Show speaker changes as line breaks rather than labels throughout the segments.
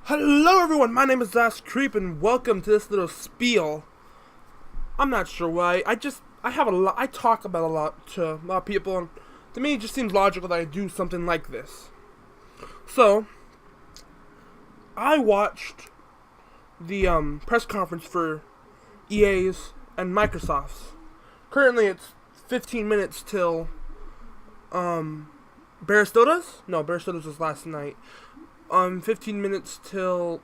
Hello everyone, my name is Zash Creep and welcome to this little spiel. I'm not sure why, I talk about a lot to a lot of people, and to me it just seems logical that I do something like this. So, I watched the press conference for EA's and Microsoft's. Currently it's 15 minutes till Baristota's? No, Baristota's was last night. 15 minutes till,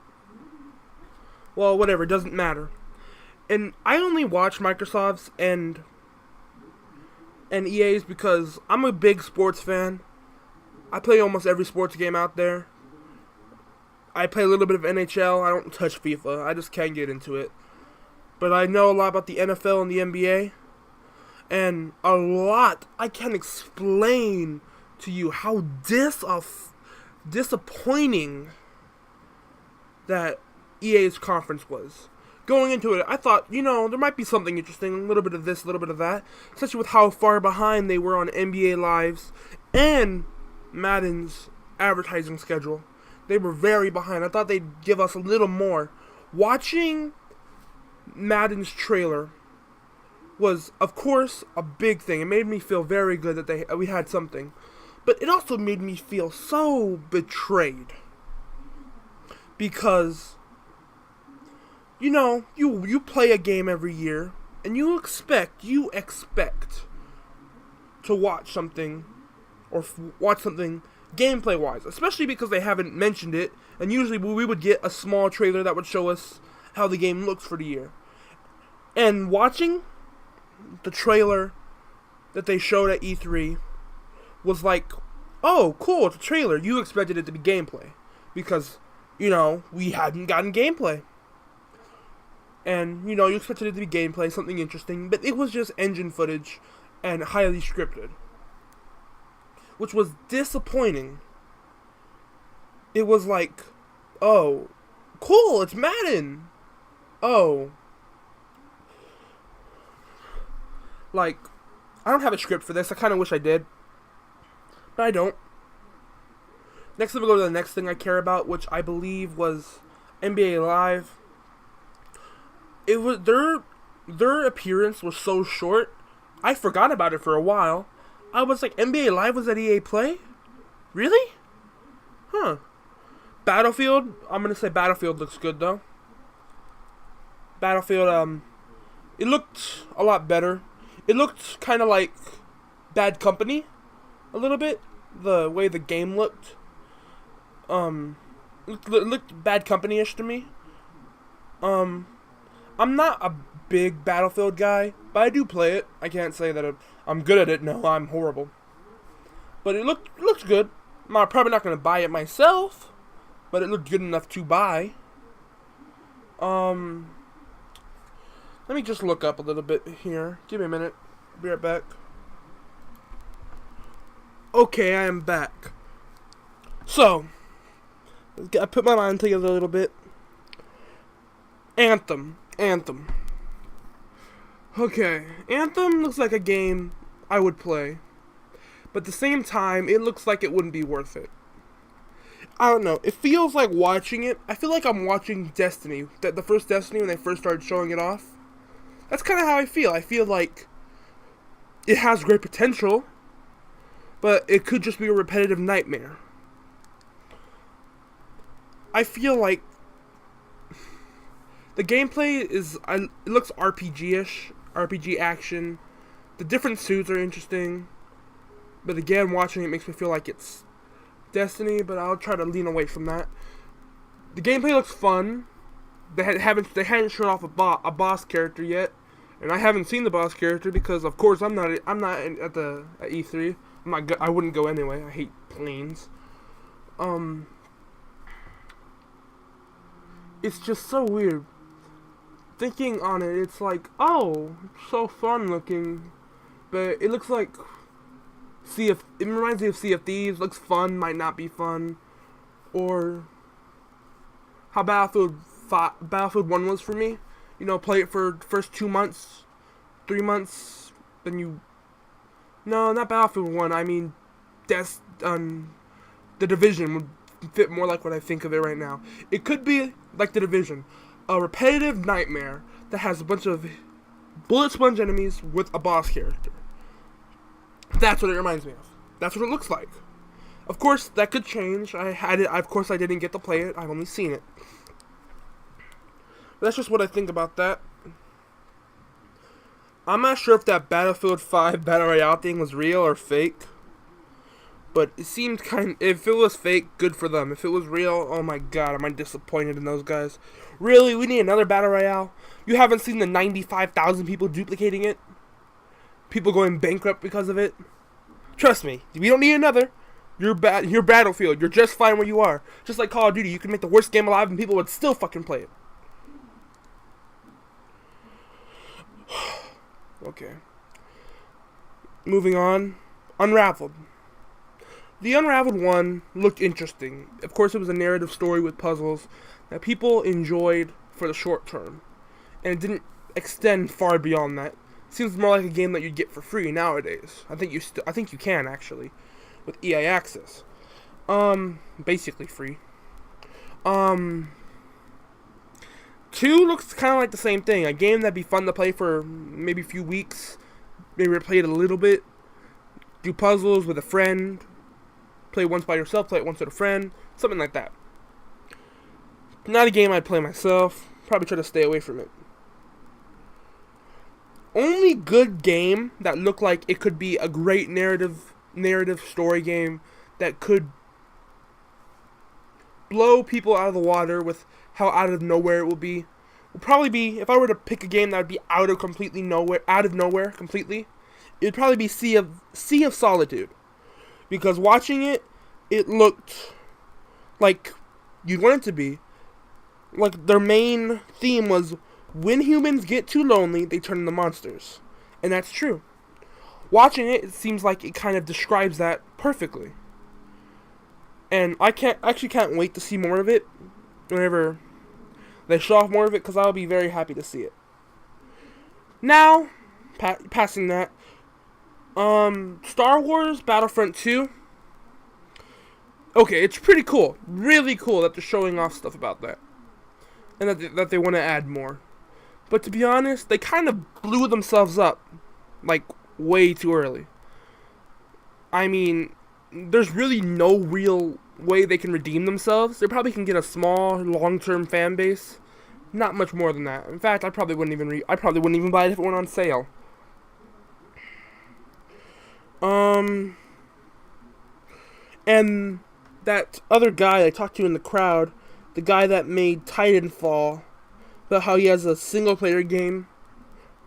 well, whatever, it doesn't matter. And I only watch Microsoft's and EA's because I'm a big sports fan. I play almost every sports game out there. I play a little bit of NHL. I don't touch FIFA. I just can't get into it. But I know a lot about the NFL and the NBA. And a lot. I can't explain to you how disappointing that EA's conference was. Going into it, I thought, there might be something interesting, a little bit of this, a little bit of that, especially with how far behind they were on NBA Lives and Madden's advertising schedule. They were very behind. I thought they'd give us a little more. Watching Madden's trailer was, of course, a big thing. It made me feel very good that we had something. But it also made me feel so betrayed. Because, you play a game every year, and you expect to watch something, or watch something gameplay-wise. Especially because they haven't mentioned it, and usually we would get a small trailer that would show us how the game looks for the year. And watching the trailer that they showed at E3 was like, oh, cool, it's a trailer. You expected it to be gameplay. Because, we hadn't gotten gameplay. And, you expected it to be gameplay, something interesting. But it was just engine footage and highly scripted. Which was disappointing. It was like, oh, cool, it's Madden. Oh. Like, I don't have a script for this. I kind of wish I did. But I don't. Next, we'll go to the next thing I care about, which I believe was NBA Live. It was their appearance was so short, I forgot about it for a while. I was like, NBA Live was at EA Play? Really? Huh. Battlefield, I'm gonna say Battlefield looks good though. Battlefield, it looked a lot better. It looked kind of like Bad Company. A little bit, the way the game looked, looked Bad Company-ish to me. I'm not a big Battlefield guy, but I do play it. I can't say that I'm good at it. No, I'm horrible. But it looks good. I'm probably not gonna buy it myself, but it looked good enough to buy. Let me just look up a little bit here. Give me a minute. I'll be right back. Okay, I am back. So, I put my mind together a little bit. Anthem. Okay, Anthem looks like a game I would play. But at the same time, it looks like it wouldn't be worth it. I don't know. It feels like watching it. I feel like I'm watching Destiny. The first Destiny when they first started showing it off. That's kind of how I feel. I feel like it has great potential, but it could just be a repetitive nightmare. I feel like the gameplay it looks RPG-ish, RPG action. The different suits are interesting, but again, watching it makes me feel like it's Destiny, but I'll try to lean away from that. The gameplay looks fun. They hadn't shown off a boss character yet, and I haven't seen the boss character because, of course, I'm not at E3. I wouldn't go anyway. I hate planes. It's just so weird. Thinking on it, it's like, oh, so fun looking, but it looks like it reminds me of Sea of Thieves. Looks fun, might not be fun, or how Battlefield 1 was for me. Play it for the first 2 months, 3 months, then no, not Battlefield 1. I mean, The Division fit more like what I think of it right now. It could be like The Division, a repetitive nightmare that has a bunch of bullet sponge enemies with a boss character. That's what it reminds me of. That's what it looks like. Of course, that could change. Of course, I didn't get to play it. I've only seen it. But that's just what I think about that. I'm not sure if that Battlefield 5 Battle Royale thing was real or fake. But it seemed if it was fake, good for them. If it was real, oh my god, am I disappointed in those guys. Really? We need another Battle Royale? You haven't seen the 95,000 people duplicating it? People going bankrupt because of it? Trust me, we don't need another. You're Battlefield. You're just fine where you are. Just like Call of Duty, you can make the worst game alive and people would still fucking play it. Okay. Moving on. Unraveled. The Unraveled one looked interesting. Of course, it was a narrative story with puzzles that people enjoyed for the short term. And it didn't extend far beyond that. It seems more like a game that you'd get for free nowadays. I think you can, actually. With EA Access. Basically free. 2 looks kind of like the same thing. A game that'd be fun to play for maybe a few weeks. Maybe play it a little bit. Do puzzles with a friend. Play once by yourself, play it once with a friend. Something like that. Not a game I'd play myself. Probably try to stay away from it. Only good game that looked like it could be a great narrative story game that could blow people out of the water with how out of nowhere it will be. Would probably be, if I were to pick a game that would be out of nowhere completely, it'd probably be Sea of Solitude. Because watching it, it looked like you'd want it to be. Like their main theme was, when humans get too lonely, they turn into monsters. And that's true. Watching it, it seems like it kind of describes that perfectly. And I can't wait to see more of it whenever they show off more of it, because I'll be very happy to see it. Now, passing that, Star Wars Battlefront 2. Okay, it's pretty cool. Really cool that they're showing off stuff about that. And that they want to add more. But to be honest, they kind of blew themselves up. Like, way too early. I mean, there's really no real way they can redeem themselves. They probably can get a small, long-term fan base. Not much more than that. In fact, I probably wouldn't even buy it if it went on sale. And that other guy I talked to in the crowd, the guy that made Titanfall, about how he has a single-player game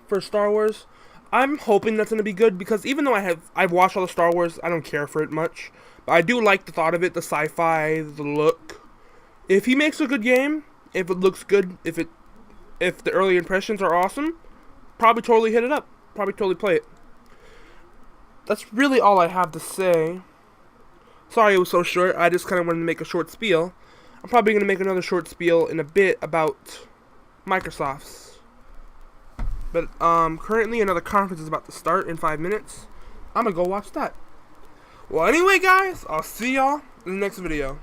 for Star Wars, I'm hoping that's going to be good, because even though I've watched all the Star Wars, I don't care for it much. But I do like the thought of it, the sci-fi, the look. If he makes a good game, if it looks good, if the early impressions are awesome, probably totally hit it up. Probably totally play it. That's really all I have to say. Sorry it was so short. I just kind of wanted to make a short spiel. I'm probably going to make another short spiel in a bit about Microsoft's. But currently another conference is about to start in 5 minutes. I'm going to go watch that. Well, anyway, guys, I'll see y'all in the next video.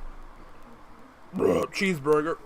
Cheeseburger.